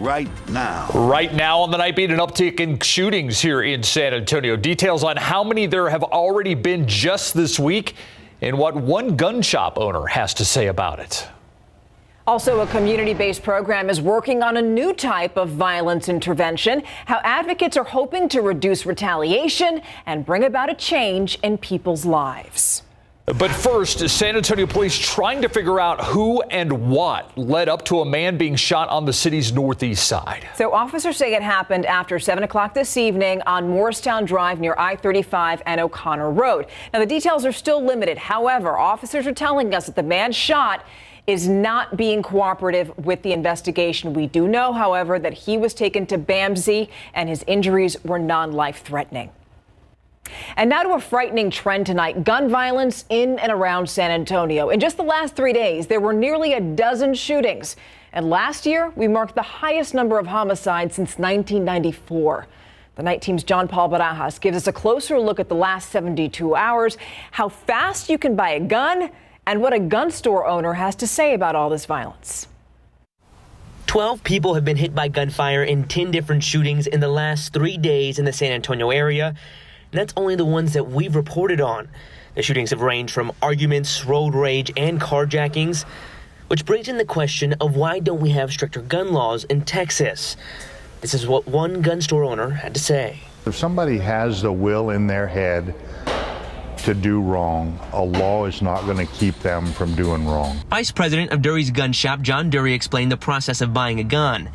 right now. Right now on the Nightbeat, an uptick in shootings here in San Antonio. Details on how many there have already been just this week and what one gun shop owner has to say about it. Also, a community-based program is working on a new type of violence intervention, how advocates are hoping to reduce retaliation and bring about a change in people's lives. But first, San Antonio police trying to figure out who and what led up to a man being shot on the city's northeast side. So officers say it happened after 7 o'clock this evening on Morristown Drive near I-35 and O'Connor Road. Now, the details are still limited. However, officers are telling us that the man shot is not being cooperative with the investigation. We do know, however, that he was taken to BAMC and his injuries were non-life-threatening. And now to a frightening trend tonight, gun violence in and around San Antonio. In just the last 3 days, there were nearly a dozen shootings. And last year, we marked the highest number of homicides since 1994. The Night Team's John Paul Barajas gives us a closer look at the last 72 hours, how fast you can buy a gun, and what a gun store owner has to say about all this violence. 12 people have been hit by gunfire in 10 different shootings in the last 3 days in the San Antonio area. And that's only the ones that we've reported on. The shootings have ranged from arguments, road rage, and carjackings, which brings in the question of why don't we have stricter gun laws in Texas? This is what one gun store owner had to say. If somebody has the will in their head to do wrong, a law is not going to keep them from doing wrong. Vice President of Dury's gun shop, John Dury, explained the process of buying a gun.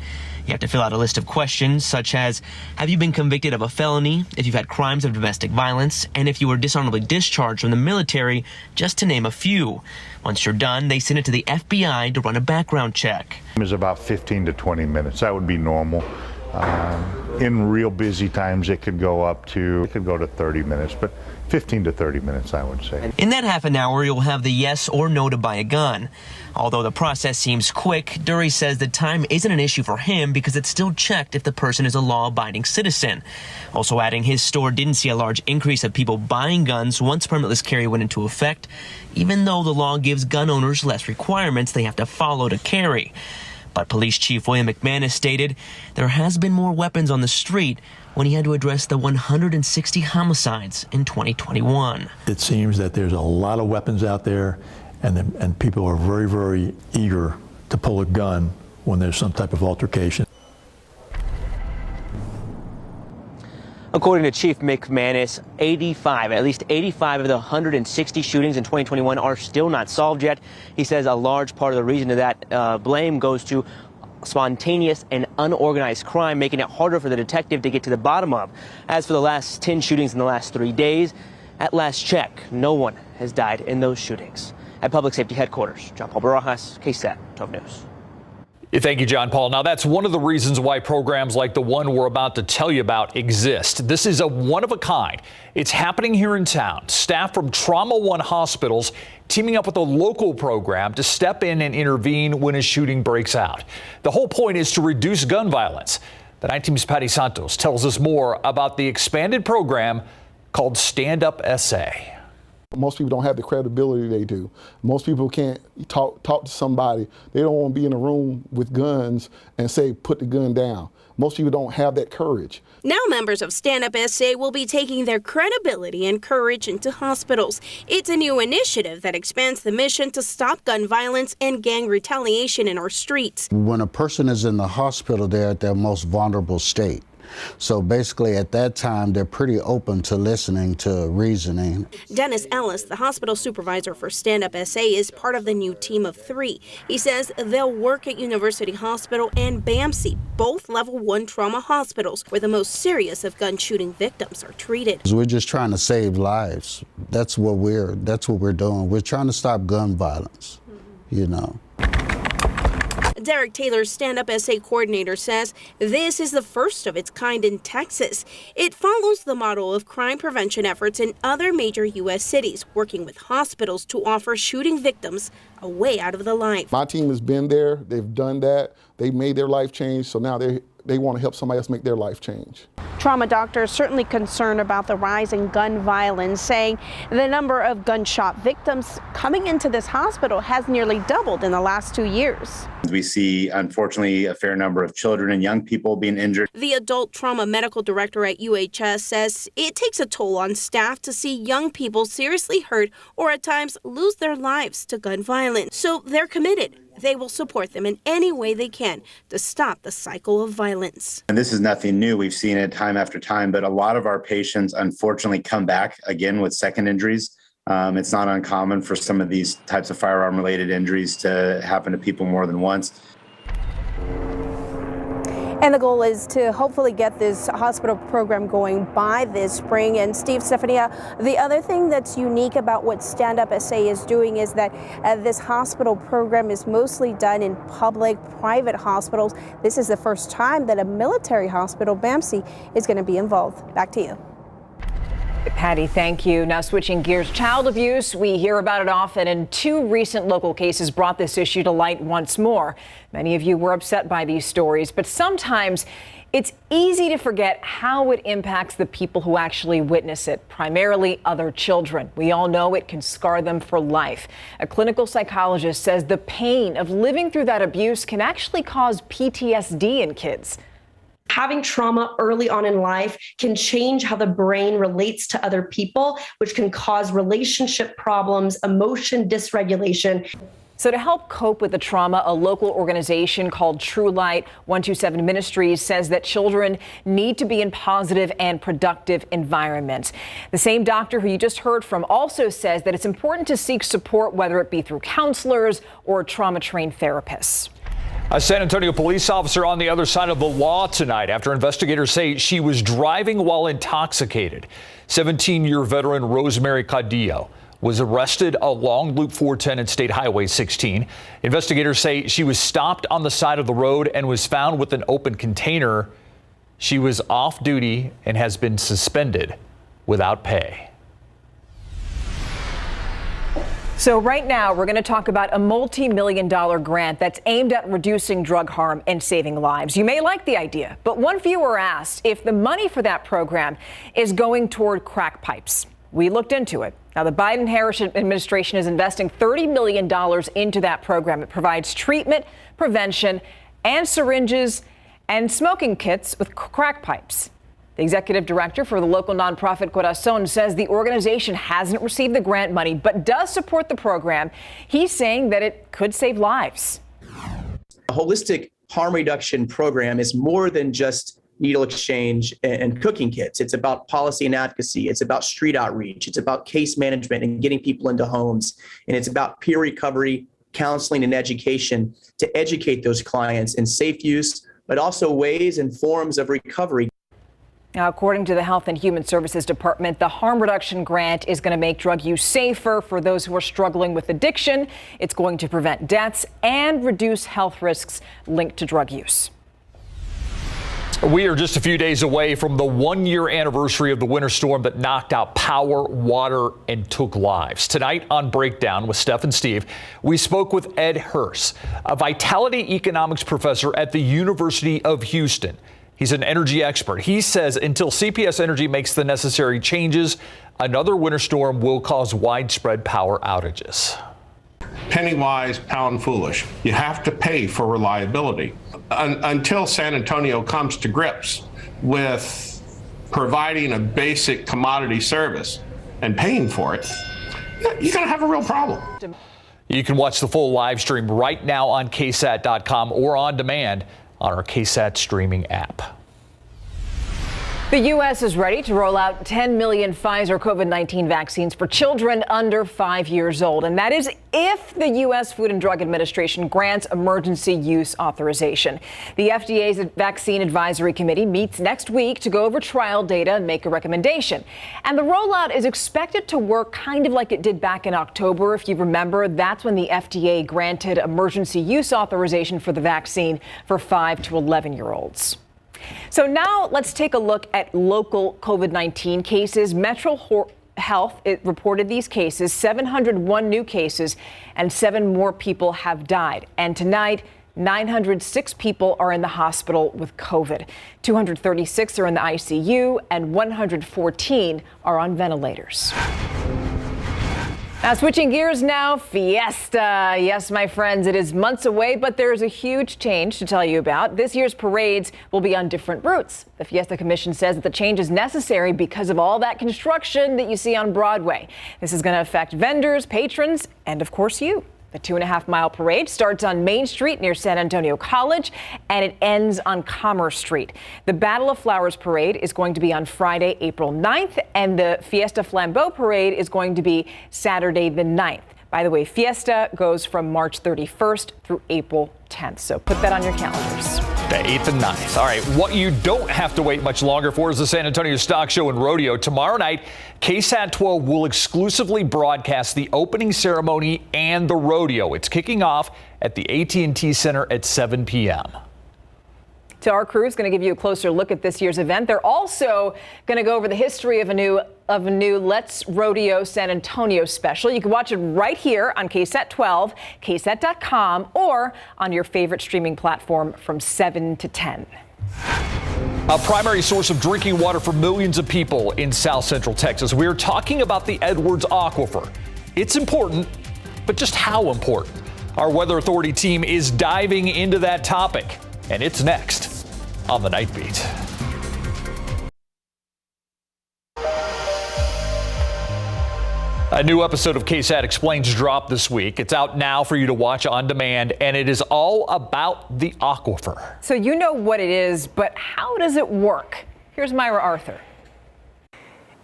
You have to fill out a list of questions such as, have you been convicted of a felony, if you've had crimes of domestic violence, and if you were dishonorably discharged from the military, just to name a few. Once you're done, they send it to the FBI to run a background check. It's about 15 to 20 minutes. That would be normal. In real busy times, it could go to 30 minutes, but 15 to 30 minutes, I would say. In that half an hour, you'll have the yes or no to buy a gun. Although the process seems quick, Dury says the time isn't an issue for him because it's still checked if the person is a law-abiding citizen. Also adding his store didn't see a large increase of people buying guns once permitless carry went into effect, even though the law gives gun owners less requirements they have to follow to carry. But Police Chief William McManus stated there has been more weapons on the street when he had to address the 160 homicides in 2021. It seems that there's a lot of weapons out there, and people are very, very eager to pull a gun when there's some type of altercation. According to Chief McManus, at least 85 of the 160 shootings in 2021 are still not solved yet. He says a large part of the reason of that blame goes to spontaneous and unorganized crime, making it harder for the detective to get to the bottom of. As for the last 10 shootings in the last 3 days, at last check, no one has died in those shootings. At Public Safety Headquarters, John Paul Barajas, KSAT 12 News. Thank you, John Paul. Now, that's one of the reasons why programs like the one we're about to tell you about exist. This is a one of a kind. It's happening here in town. Staff from Trauma One hospitals teaming up with a local program to step in and intervene when a shooting breaks out. The whole point is to reduce gun violence. The Night Team's Patty Santos tells us more about the expanded program called Stand Up SA. Most people don't have the credibility they do. Most people can't talk to somebody. They don't want to be in a room with guns and say, put the gun down. Most people don't have that courage. Now members of Stand Up SA will be taking their credibility and courage into hospitals. It's a new initiative that expands the mission to stop gun violence and gang retaliation in our streets. When a person is in the hospital, they're at their most vulnerable state. So basically at that time, they're pretty open to listening, to reasoning. Dennis Ellis, the hospital supervisor for Stand Up SA, is part of the new team of 3. He says they'll work at University Hospital and BAMC, both level 1 trauma hospitals, where the most serious of gun shooting victims are treated. We're just trying to save lives. That's what we're doing. We're trying to stop gun violence, you know. Derek Taylor, Stand Up SA coordinator, says this is the first of its kind in Texas. It follows the model of crime prevention efforts in other major U.S. cities, working with hospitals to offer shooting victims a way out of the life. My team has been there. They've done that. They made their life change. So now they want to help somebody else make their life change. Trauma doctors certainly concerned about the rise in gun violence, saying the number of gunshot victims coming into this hospital has nearly doubled in the last 2 years. We see, unfortunately, a fair number of children and young people being injured. The adult trauma medical director at UHS says it takes a toll on staff to see young people seriously hurt or at times lose their lives to gun violence. So they're committed. They will support them in any way they can to stop the cycle of violence. And this is nothing new. We've seen it time after time, but a lot of our patients unfortunately come back again with second injuries. It's not uncommon for some of these types of firearm-related injuries to happen to people more than once. And the goal is to hopefully get this hospital program going by this spring. And Steve, Stephania, the other thing that's unique about what Stand Up SA is doing is that this hospital program is mostly done in public, private hospitals. This is the first time that a military hospital, BAMC, is going to be involved. Back to you. Patty, thank you. Now switching gears, child abuse. We hear about it often, and 2 recent local cases brought this issue to light once more. Many of you were upset by these stories, but sometimes it's easy to forget how it impacts the people who actually witness it, primarily other children. We all know it can scar them for life. A clinical psychologist says the pain of living through that abuse can actually cause PTSD in kids. Having trauma early on in life can change how the brain relates to other people, which can cause relationship problems, emotion dysregulation. So to help cope with the trauma, a local organization called True Light 127 Ministries says that children need to be in positive and productive environments. The same doctor who you just heard from also says that it's important to seek support, whether it be through counselors or trauma-trained therapists. A San Antonio police officer on the other side of the law tonight after investigators say she was driving while intoxicated. 17-year veteran Rosemary Cadillo was arrested along Loop 410 and State Highway 16. Investigators say she was stopped on the side of the road and was found with an open container. She was off duty and has been suspended without pay. So right now, we're going to talk about a multi-million-dollar grant that's aimed at reducing drug harm and saving lives. You may like the idea, but one viewer asked if the money for that program is going toward crack pipes. We looked into it. Now, the Biden-Harris administration is investing $30 million into that program. It provides treatment, prevention, and syringes and smoking kits with crack pipes. The executive director for the local nonprofit Corazon says the organization hasn't received the grant money, but does support the program. He's saying that it could save lives. A holistic harm reduction program is more than just needle exchange and cooking kits. It's about policy and advocacy. It's about street outreach. It's about case management and getting people into homes. And it's about peer recovery, counseling, and education to educate those clients in safe use, but also ways and forms of recovery. Now, according to the Health and Human Services Department, the harm reduction grant is going to make drug use safer for those who are struggling with addiction. It's going to prevent deaths and reduce health risks linked to drug use. We are just a few days away from the 1-year anniversary of the winter storm that knocked out power, water, and took lives. Tonight on Breakdown with Steph and Steve, we spoke with Ed Hurst, a vitality economics professor at the University of Houston. He's an energy expert. He says until CPS Energy makes the necessary changes, another winter storm will cause widespread power outages. Penny wise, pound foolish. You have to pay for reliability. Until San Antonio comes to grips with providing a basic commodity service and paying for it, you're going to have a real problem. You can watch the full live stream right now on KSAT.com or on demand on our KSAT streaming app. The U.S. is ready to roll out 10 million Pfizer COVID-19 vaccines for children under 5 years old. And that is if the U.S. Food and Drug Administration grants emergency use authorization. The FDA's Vaccine Advisory Committee meets next week to go over trial data and make a recommendation. And the rollout is expected to work kind of like it did back in October. If you remember, that's when the FDA granted emergency use authorization for the vaccine for 5 to 11-year-olds. So now let's take a look at local COVID-19 cases. Metro Health reported these cases, 701 new cases, and 7 more people have died. And tonight, 906 people are in the hospital with COVID. 236 are in the ICU and 114 are on ventilators. Now, switching gears now, Fiesta. Yes, my friends, it is months away, but there's a huge change to tell you about. This year's parades will be on different routes. The Fiesta Commission says that the change is necessary because of all that construction that you see on Broadway. This is going to affect vendors, patrons, and of course you. The 2.5-mile parade starts on Main Street near San Antonio College, and it ends on Commerce Street. The Battle of Flowers parade is going to be on Friday, April 9th, and the Fiesta Flambeau parade is going to be Saturday the 9th. By the way, Fiesta goes from March 31st through April 10th, so put that on your calendars. The 8th and 9th. All right, what you don't have to wait much longer for is the San Antonio Stock Show and Rodeo. Tomorrow night, KSAT 12 will exclusively broadcast the opening ceremony and the rodeo. It's kicking off at the AT&T Center at 7 p.m. So our crew is going to give you a closer look at this year's event. They're also going to go over the history of a new Let's Rodeo San Antonio special. You can watch it right here on KSAT 12, KSAT.com, or on your favorite streaming platform from 7 to 10. A primary source of drinking water for millions of people in South Central Texas. We're talking about the Edwards Aquifer. It's important, but just how important? Our Weather Authority team is diving into that topic, and it's next on the Nightbeat. A new episode of KSAT Explains dropped this week. It's out now for you to watch on demand, and it is all about the aquifer. So you know what it is, but how does it work? Here's Myra Arthur.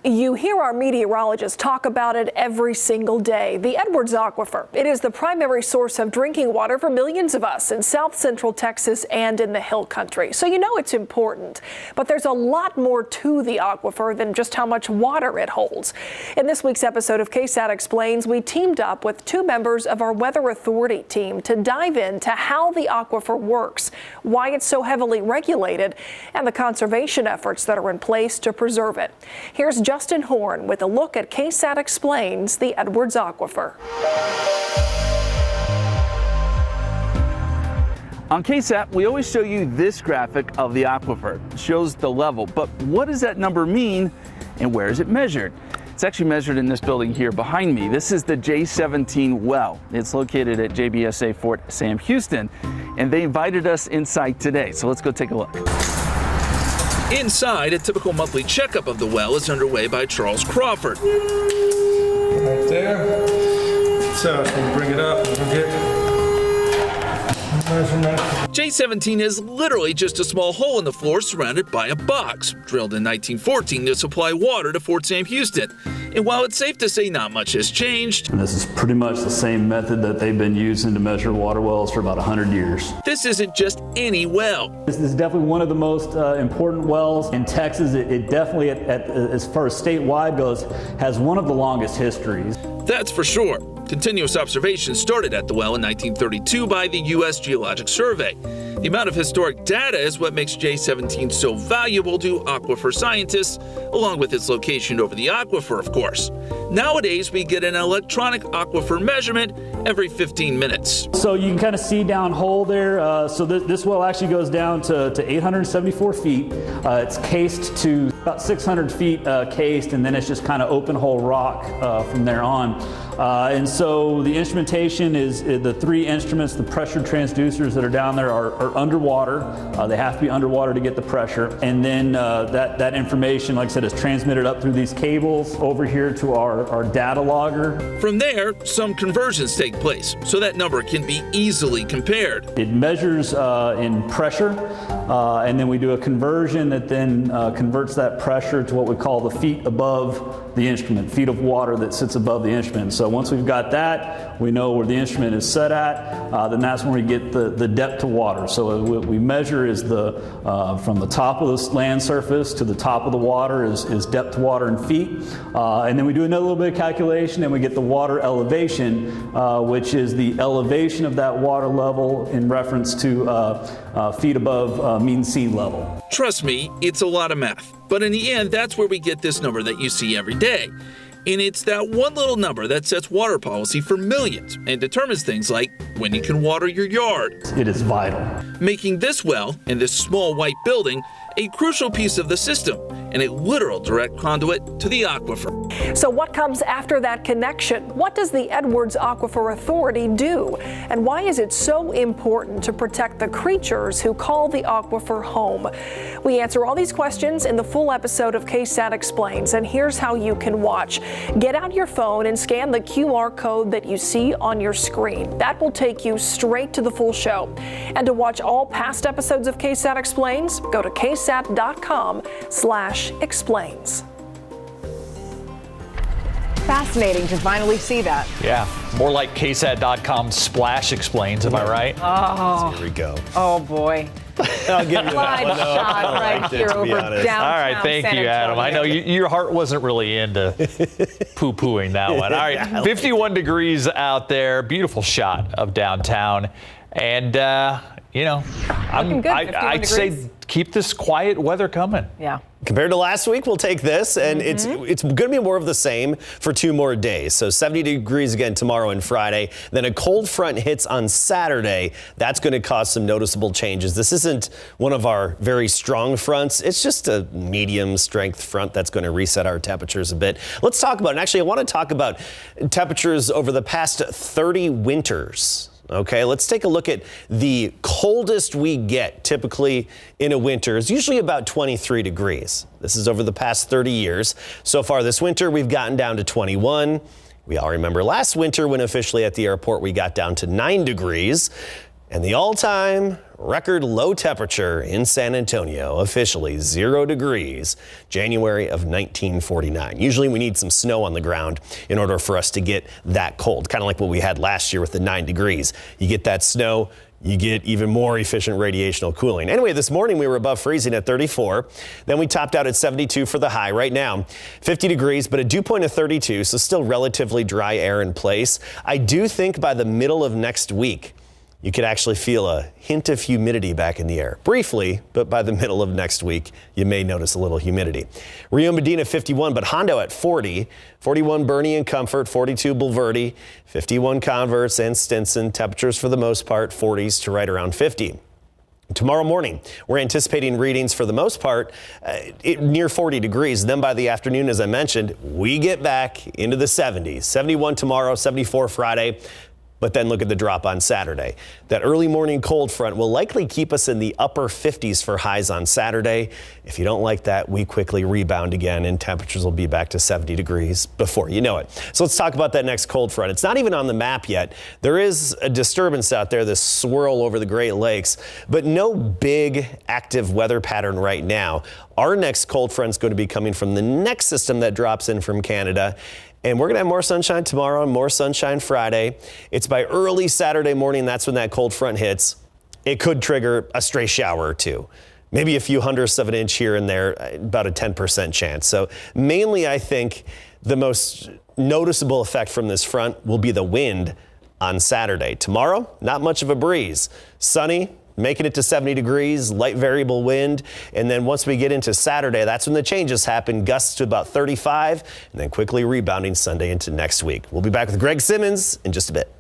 You hear our meteorologists talk about it every single day. The Edwards Aquifer. It is the primary source of drinking water for millions of us in South Central Texas and in the Hill Country. So you know it's important. But there's a lot more to the aquifer than just how much water it holds. In this week's episode of KSAT Explains, we teamed up with two members of our Weather Authority team to dive into how the aquifer works, why it's so heavily regulated, and the conservation efforts that are in place to preserve it. Here's Justin Horn with a look at KSAT Explains the Edwards Aquifer. On KSAT, we always show you this graphic of the aquifer. It shows the level, but what does that number mean and where is it measured? It's actually measured in this building here behind me. This is the J17 well. It's located at JBSA Fort Sam Houston, and they invited us inside today. So let's go take a look. Inside, a typical monthly checkup of the well is underway by Charles Crawford. Right there. So we'll bring it up and we'll get J17 is literally just a small hole in the floor surrounded by a box, drilled in 1914 to supply water to Fort Sam Houston. And while it's safe to say not much has changed, and this is pretty much the same method that they've been using to measure water wells for about 100 years. This isn't just any well. This is definitely one of the most important wells in Texas. It definitely, as far as statewide goes, has one of the longest histories. That's for sure. Continuous observation started at the well in 1932 by the U.S. Geologic Survey. The amount of historic data is what makes J17 so valuable to aquifer scientists, along with its location over the aquifer, of course. Nowadays, we get an electronic aquifer measurement every 15 minutes. So you can kind of see down hole there. So this well actually goes down to 874 feet. It's cased to about 600 feet cased, and then it's just kind of open hole rock from there on. And so the instrumentation is the three instruments, the pressure transducers that are down there are underwater. They have to be underwater to get the pressure. And then that information, like I said, is transmitted up through these cables over here to our data logger. From there, some conversions take place, so that number can be easily compared. It measures in pressure, and then we do a conversion that then converts that pressure to what we call the feet above the instrument, feet of water that sits above the instrument. So once we've got that, we know where the instrument is set at, then that's when we get the depth to water. So what we measure is from the top of the land surface to the top of the water is depth to water in feet. And then we do another little bit of calculation and we get the water elevation, which is the elevation of that water level in reference to feet above mean sea level. Trust me, it's a lot of math. But in the end, that's where we get this number that you see every day. And it's that one little number that sets water policy for millions and determines things like when you can water your yard. It is vital. Making this well in this small white building a crucial piece of the system and a literal direct conduit to the aquifer. So what comes after that connection? What does the Edwards Aquifer Authority do? And why is it so important to protect the creatures who call the aquifer home? We answer all these questions in the full episode of KSAT Explains, and here's how you can watch. Get out your phone and scan the QR code that you see on your screen. That will take you straight to the full show. And to watch all past episodes of KSAT Explains, go to ksat.com/explains. Fascinating to finally see that. Yeah, more like ksat.com/explains, am I right? Oh, Here we go. oh boy. I'll give you that Live one. shot right here to be over honest. downtown All right, thank San you, Adam. I know Antonio. your heart wasn't really into poo-pooing that one. All right, 51 degrees out there. Beautiful shot of downtown. And, you know, Looking good, 51 I'd say degrees. keep this quiet weather coming. Yeah. Compared to last week, we'll take this, and it's going to be more of the same for 2 more days. So 70 degrees again tomorrow and Friday. Then a cold front hits on Saturday. That's going to cause some noticeable changes. This isn't one of our very strong fronts. It's just a medium strength front that's going to reset our temperatures a bit. Let's talk about, and actually I want to talk about temperatures over the past 30 winters. Okay, let's take a look at the coldest we get typically in a winter is usually about 23 degrees. This is over the past 30 years. So far this winter, we've gotten down to 21. We all remember last winter when officially at the airport, we got down to 9 degrees. And the all-time record low temperature in San Antonio, officially 0 degrees, January of 1949. Usually we need some snow on the ground in order for us to get that cold, kind of like what we had last year with the 9 degrees. You get that snow, you get even more efficient radiational cooling. Anyway, this morning we were above freezing at 34. Then we topped out at 72 for the high. Right now, 50 degrees, but a dew point of 32, so still relatively dry air in place. I do think by the middle of next week, you could actually feel a hint of humidity back in the air. Briefly, but by the middle of next week, you may notice a little humidity. Rio Medina 51, but Hondo at 40. 41 Bernie and Comfort, 42 Bulverde, 51 Converse and Stinson. Temperatures for the most part, 40s to right around 50. Tomorrow morning, we're anticipating readings for the most part near 40 degrees. Then by the afternoon, as I mentioned, we get back into the 70s. 71 tomorrow, 74 Friday. But then look at the drop on Saturday. That early morning cold front will likely keep us in the upper 50s for highs on Saturday. If you don't like that, we quickly rebound again and temperatures will be back to 70 degrees before you know it. So let's talk about that next cold front. It's not even on the map yet. There is a disturbance out there, this swirl over the Great Lakes, but no big active weather pattern right now. Our next cold front is going to be coming from the next system that drops in from Canada. And we're going to have more sunshine tomorrow and more sunshine Friday. It's by early Saturday morning. That's when that cold front hits. It could trigger a stray shower or two, maybe a few hundredths of an inch here and there, about a 10% chance. So mainly, I think the most noticeable effect from this front will be the wind on Saturday. Tomorrow, not much of a breeze. Sunny, making it to 70 degrees, light variable wind. And then once we get into Saturday, that's when the changes happen. Gusts to about 35 and then quickly rebounding Sunday into next week. We'll be back with Greg Simmons in just a bit.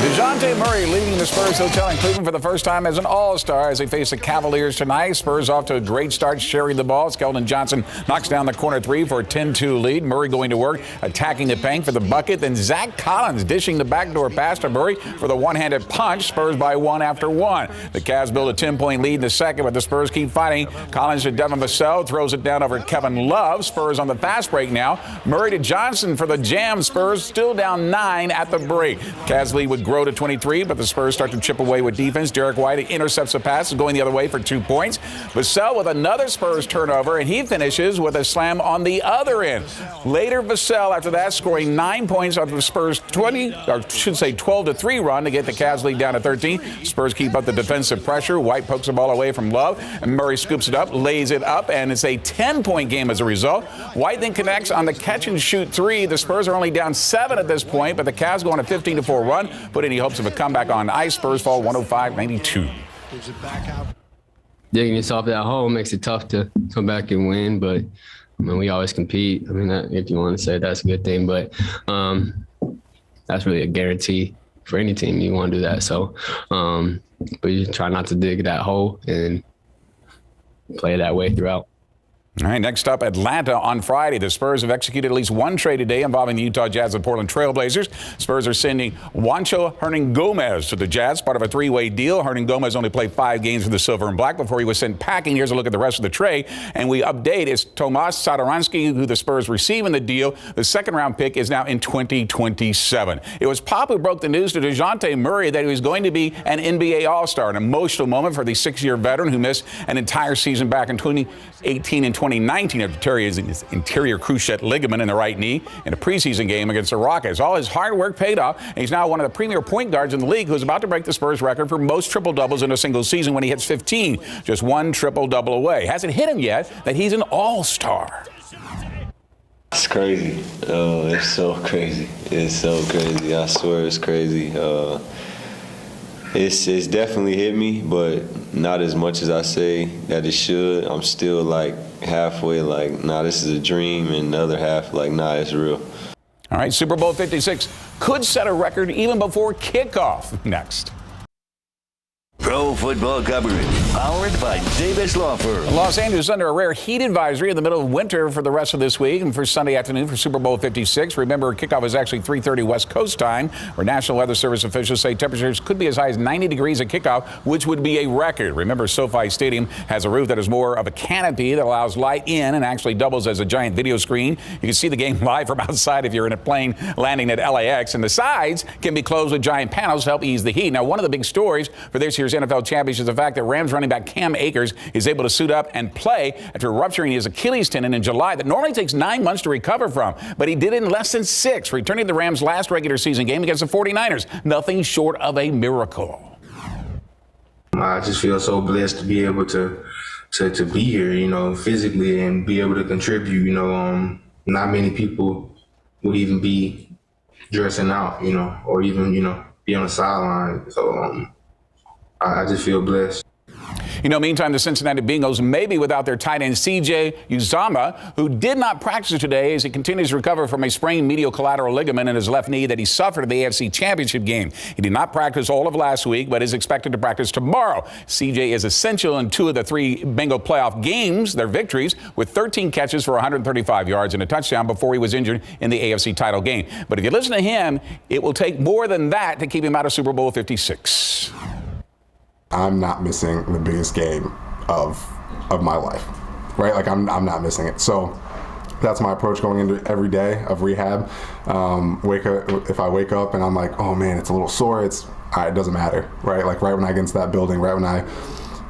DeJounte Murray leading the Spurs Hotel in Cleveland for the first time as an All-Star as they face the Cavaliers tonight. Spurs off to a great start sharing the ball. Keldon Johnson knocks down the corner three for a 10-2 lead. Murray going to work, attacking the paint for the bucket. Then Zach Collins dishing the backdoor pass to Murray for the one-handed punch. Spurs by 1 after 1. The Cavs build a 10-point lead in the second, but the Spurs keep fighting. Collins to Devin Vassell, throws it down over Kevin Love. Spurs on the fast break now. Murray to Johnson for the jam. Spurs still down 9 at the break. Cavs lead would grow to 23, but the Spurs start to chip away with defense. Derek White intercepts a pass, going the other way for 2 points. Vassell with another Spurs turnover, and he finishes with a slam on the other end. Later, Vassell, after that, scoring 9 points after the Spurs 12-3 run to get the Cavs lead down to 13. Spurs keep up the defensive pressure. White pokes the ball away from Love, and Murray scoops it up, lays it up, and it's a 10-point game as a result. White then connects on the catch-and-shoot three. The Spurs are only down 7 at this point, but the Cavs go on a 15-4 run. Put any hopes of a comeback on ice. Spurs fall 105-92. Digging yourself at home makes it tough to come back and win, but mean, we always compete. I mean, if you want to say that's a good thing, but that's really a guarantee for any team. You want to do that. So, but you try not to dig that hole and play that way throughout. All right, next up, Atlanta on Friday. The Spurs have executed at least one trade today involving the Utah Jazz and Portland Trail Blazers. Spurs are sending Juancho Hernan-Gomez to the Jazz, part of a three-way deal. Hernan-Gomez only played 5 games for the Silver and Black before he was sent packing. Here's a look at the rest of the trade. And we update, it's Tomas Satoransky, who the Spurs receive in the deal. The second-round pick is now in 2027. It was Pop who broke the news to DeJounte Murray that he was going to be an NBA All-Star, an emotional moment for the 6-year veteran who missed an entire season back in 2018 and 2019 after tearing his anterior cruciate ligament in the right knee in a preseason game against the Rockets. All his hard work paid off, and he's now one of the premier point guards in the league who's about to break the Spurs record for most triple-doubles in a single season when he hits 15, just one triple-double away. Hasn't hit him yet that he's an all-star. It's crazy. It's so crazy. It's so crazy. I swear it's crazy. It's definitely hit me, but not as much as I say that it should. I'm still like halfway like, nah, this is a dream, and the other half like, nah, it's real. All right, Super Bowl 56 could set a record even before kickoff. Next. Pro football coverage, powered by Davis Law Firm. Los Angeles under a rare heat advisory in the middle of winter for the rest of this week and for Sunday afternoon for Super Bowl 56. Remember, kickoff is actually 3:30 West Coast time, where National Weather Service officials say temperatures could be as high as 90 degrees at kickoff, which would be a record. Remember, SoFi Stadium has a roof that is more of a canopy that allows light in and actually doubles as a giant video screen. You can see the game live from outside if you're in a plane landing at LAX, and the sides can be closed with giant panels to help ease the heat. Now, one of the big stories for this year's NFL Championship is the fact that Rams running back Cam Akers is able to suit up and play after rupturing his Achilles tendon in July that normally takes 9 months to recover from. But he did it in less than 6, returning the Rams' last regular season game against the 49ers. Nothing short of a miracle. I just feel so blessed to be able to be here, you know, physically and be able to contribute. You know, not many people would even be dressing out, you know, or even, you know, be on the sideline. So I just feel blessed. You know, meantime, the Cincinnati Bengals may be without their tight end C.J. Uzomah, who did not practice today as he continues to recover from a sprained medial collateral ligament in his left knee that he suffered at the AFC Championship game. He did not practice all of last week, but is expected to practice tomorrow. C.J. is essential in 2 of the 3 Bengal playoff games, their victories, with 13 catches for 135 yards and a touchdown before he was injured in the AFC title game. But if you listen to him, it will take more than that to keep him out of Super Bowl 56. I'm not missing the biggest game of my life, right? Like I'm not missing it. So that's my approach going into every day of rehab. If I wake up and I'm like, oh man, it's a little sore, it doesn't matter, right? Like right when I get into that building, right when I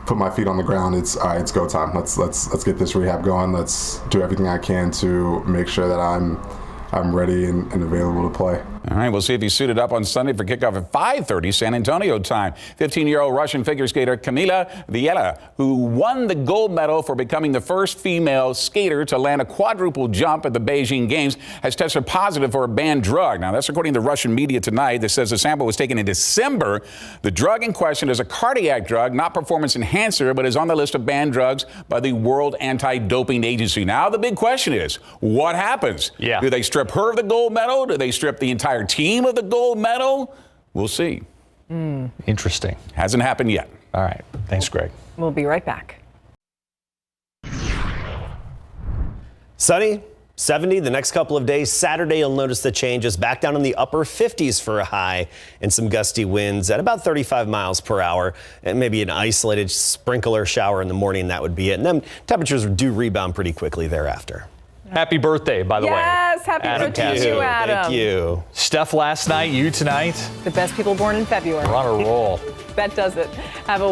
put my feet on the ground, it's all right, it's go time. Let's get this rehab going. Let's do everything I can to make sure that I'm ready and available to play. All right, we'll see if he's suited up on Sunday for kickoff at 5:30 San Antonio time. 15-year-old Russian figure skater Kamila Vilela, who won the gold medal for becoming the first female skater to land a quadruple jump at the Beijing Games, has tested positive for a banned drug. Now, that's according to Russian media tonight that says the sample was taken in December. The drug in question is a cardiac drug, not performance enhancer, but is on the list of banned drugs by the World Anti-Doping Agency. Now, the big question is, what happens? Yeah. Do they strip her of the gold medal? Do they strip the entire team of the gold medal? We'll see. Interesting. Hasn't happened yet. All right. Thanks, Greg. We'll be right back. Sunny, 70 the next couple of days. Saturday, you'll notice the changes back down in the upper 50s for a high and some gusty winds at about 35 miles per hour and maybe an isolated sprinkler shower in the morning. That would be it. And then temperatures do rebound pretty quickly thereafter. Happy birthday, by the way. Yes, happy birthday to you, Adam. Thank you. Steph last night, you tonight. The best people born in February. We're on a roll. That does it. Have a